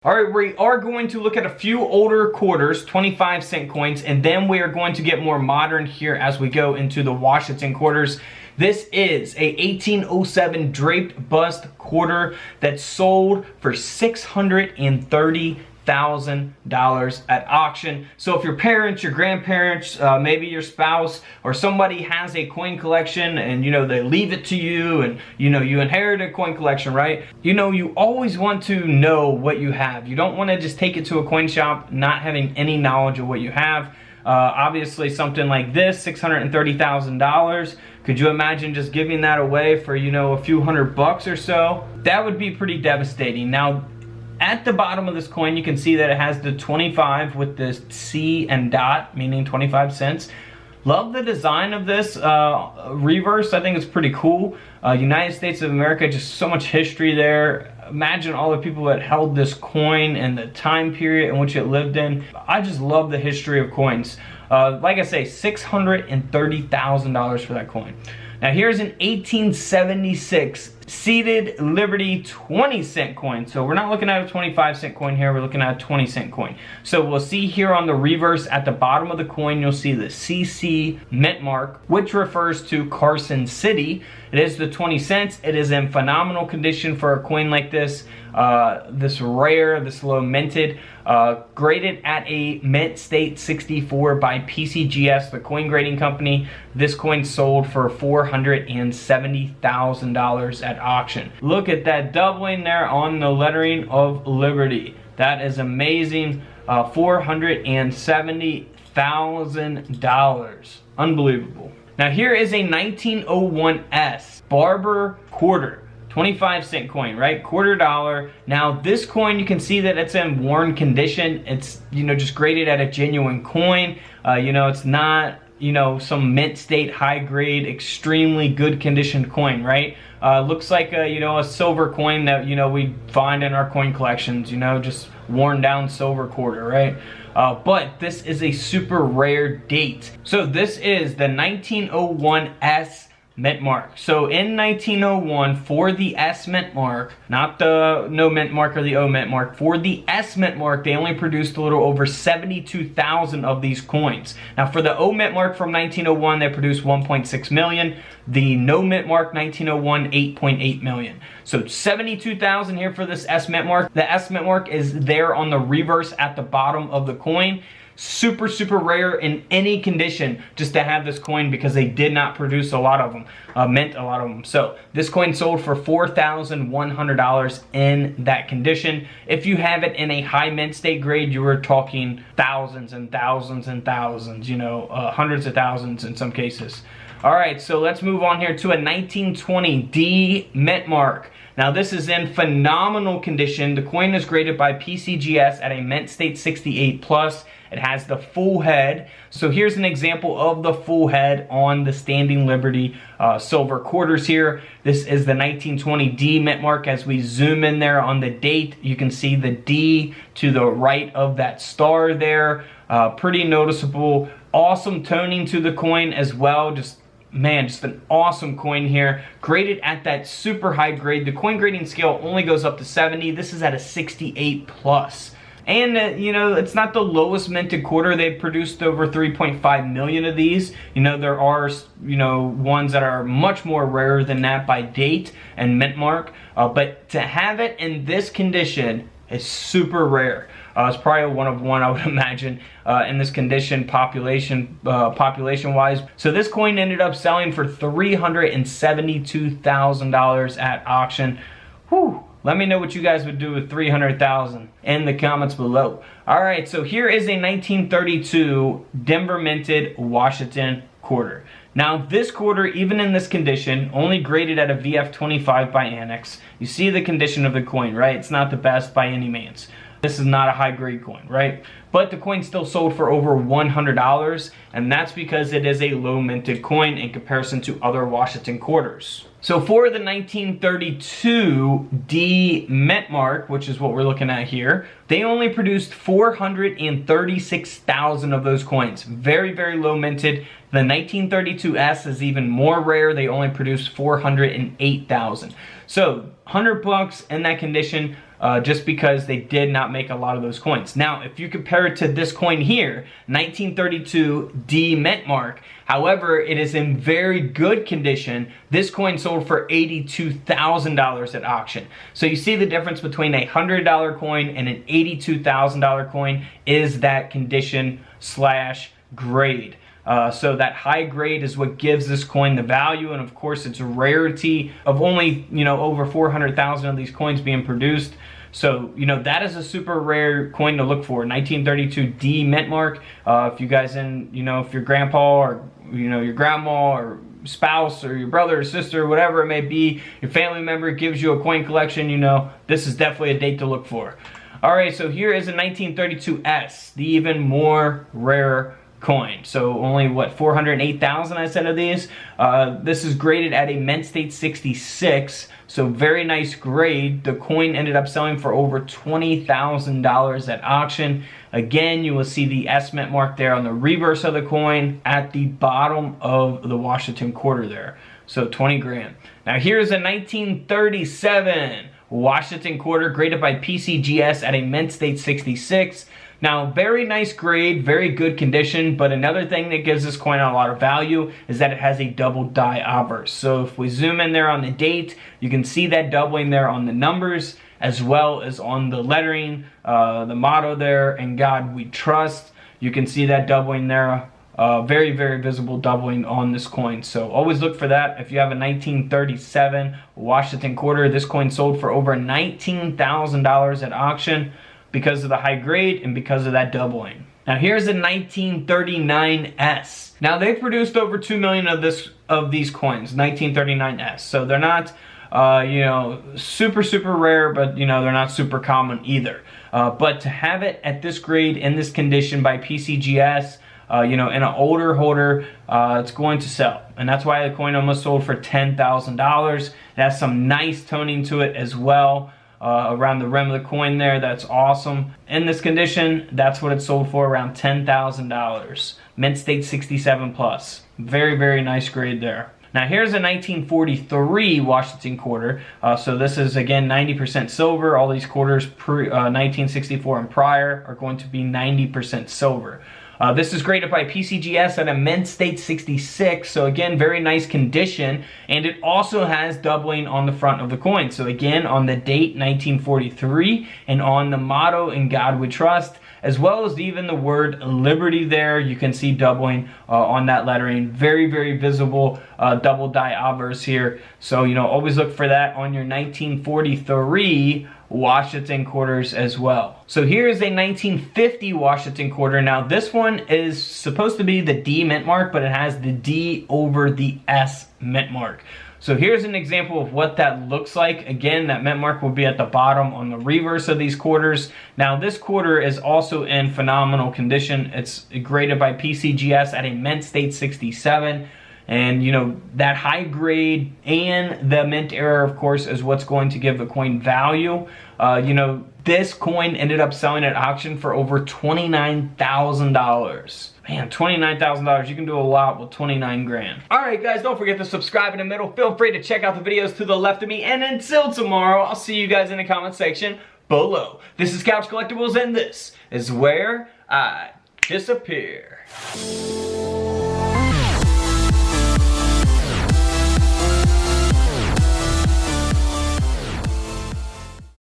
All right, we are going to look at a few older quarters, 25-cent coins, and then we are going to get more modern here as we go into the Washington quarters. This is a 1807 draped bust quarter that sold for $630,000 at auction. So if your parents, your grandparents, maybe your spouse or somebody has a coin collection and they leave it to you and you inherit a coin collection, right? You always want to know what you have. You don't want to just take it to a coin shop not having any knowledge of what you have. Obviously something like this, $630,000. Could you imagine just giving that away for a few $100 or so? That would be pretty devastating. Now, at the bottom of this coin, you can see that it has the 25 with this C and dot, meaning 25 cents. Love the design of this reverse. I think it's pretty cool. United States of America, just so much history there. Imagine all the people that held this coin and the time period in which it lived in. I just love the history of coins. Like I say, $630,000 for that coin. Now here's an 1876 seated Liberty 20-cent coin. So we're not looking at a 25-cent coin here, we're looking at a 20-cent coin. So we'll see here on the reverse at the bottom of the coin, you'll see the CC mint mark, which refers to Carson City. It is the 20 cents. It is in phenomenal condition for a coin like this. This rare, this low minted, graded at a mint state 64 by PCGS, the coin grading company. This coin sold for $470,000 at auction. Look at that doubling there on the lettering of Liberty. That is amazing. $470,000. Unbelievable. Now here is a 1901S Barber quarter. 25-cent coin, right? $quarter. Now this coin, you can see that it's in worn condition. It's just graded at a genuine coin. It's not some mint state, high grade, extremely good conditioned coin, right? Looks like a silver coin that we find in our coin collections, just worn down silver quarter, right? But this is a super rare date. So this is the 1901 S mint mark. So in 1901, for the S mint mark, not the no mint mark or the O mint mark, for the S mint mark, they only produced a little over 72,000 of these coins. Now for the O mint mark from 1901, they produced 1.6 million. The no mint mark 1901, 8.8 million. So 72,000 here for this S mint mark. The S mint mark is there on the reverse at the bottom of the coin. Super, super rare in any condition just to have this coin because they did not produce a lot of them, mint a lot of them. So this coin sold for $4,100 in that condition. If you have it in a high mint state grade, you were talking thousands and thousands and thousands, hundreds of thousands in some cases. All right, so let's move on here to a 1920 D mint mark. Now this is in phenomenal condition. The coin is graded by PCGS at a mint state 68 plus. It has the full head. So here's an example of the full head on the Standing Liberty silver quarters here. This is the 1920 D mint mark. As we zoom in there on the date, you can see the D to the right of that star there. Pretty noticeable. Awesome toning to the coin as well. Just an awesome coin here. Graded at that super high grade. The coin grading scale only goes up to 70. This is at a 68 plus. And, it's not the lowest minted quarter. They've produced over 3.5 million of these. There are, ones that are much more rare than that by date and mint mark. But to have it in this condition is super rare. It's probably a one of one, I would imagine, in this condition, population-wise. So this coin ended up selling for $372,000 at auction. Whew. Let me know what you guys would do with $300,000 in the comments below. All right, so here is a 1932 Denver minted Washington quarter. Now this quarter, even in this condition, only graded at a VF 25 by Annex. You see the condition of the coin, right? It's not the best by any means. This is not a high grade coin, right? But the coin still sold for over $100, and that's because it is a low minted coin in comparison to other Washington quarters. So for the 1932 D mint mark, which is what we're looking at here, they only produced 436,000 of those coins. Very, very low minted. The 1932 S is even more rare. They only produced 408,000. So $100 in that condition. just because they did not make a lot of those coins. Now, if you compare it to this coin here, 1932 D mint mark, however, it is in very good condition. This coin sold for $82,000 at auction. So you see the difference between a $100 coin and an $82,000 coin is that condition slash grade. So that high grade is what gives this coin the value, and of course its rarity of only, you know, over 400,000 of these coins being produced. So, you know, that is a super rare coin to look for. 1932 D mint mark. If you guys you know, if your grandpa or, you know, your grandma or spouse or your brother or sister, whatever it may be, your family member gives you a coin collection, you know, this is definitely a date to look for. All right, so here is a 1932 S, the even more rare coin. So only what, 408,000 I said of these. This is graded at a mint state 66, so very nice grade. The coin ended up selling for over $20,000 at auction. Again, you will see the S mint mark there on the reverse of the coin at the bottom of the Washington quarter there. So 20 grand. Now here's a 1937 Washington quarter graded by PCGS at a mint state 66. Now, very nice grade, very good condition, but another thing that gives this coin a lot of value is that it has a double die obverse. So if we zoom in there on the date, you can see that doubling there on the numbers, as well as on the lettering, the motto there, "In God We Trust." You can see that doubling there. Very, very visible doubling on this coin. So always look for that. If you have a 1937 Washington quarter, this coin sold for over $19,000 at auction, because of the high grade and because of that doubling. Now here's a 1939 S. Now they've produced over 2 million of these coins, 1939 S. So they're not, you know, super rare, but you know, they're not super common either. But to have it at this grade in this condition by PCGS, you know, in an older holder, it's going to sell. And that's why the coin almost sold for $10,000. It has some nice toning to it as well. Around the rim of the coin there, that's awesome. In this condition, that's what it sold for, around $10,000. Mint state 67 plus. Very, very nice grade there. Now here's a 1943 Washington quarter. So this is again 90% silver. All these quarters pre 1964 and prior are going to be 90% silver. This is graded by PCGS at a mint state 66, so again, very nice condition, and it also has doubling on the front of the coin. So again, on the date 1943, and on the motto "In God We Trust," as well as even the word liberty there, you can see doubling on that lettering. Very, very visible double die obverse here. So, you know, always look for that on your 1943 Washington quarters as well. So here's a 1950 Washington quarter. Now this one is supposed to be the D mint mark, but it has the D over the S mint mark. So here's an example of what that looks like. Again, that mint mark will be at the bottom on the reverse of these quarters. Now this quarter is also in phenomenal condition. It's graded by PCGS at a mint state 67. And, you know, that high grade and the mint error, of course, is what's going to give the coin value. You know, this coin ended up selling at auction for over $29,000. Man, $29,000. You can do a lot with 29 grand. All right, guys, don't forget to subscribe in the middle. Feel free to check out the videos to the left of me. And until tomorrow, I'll see you guys in the comment section below. This is Couch Collectibles, and this is where I disappear.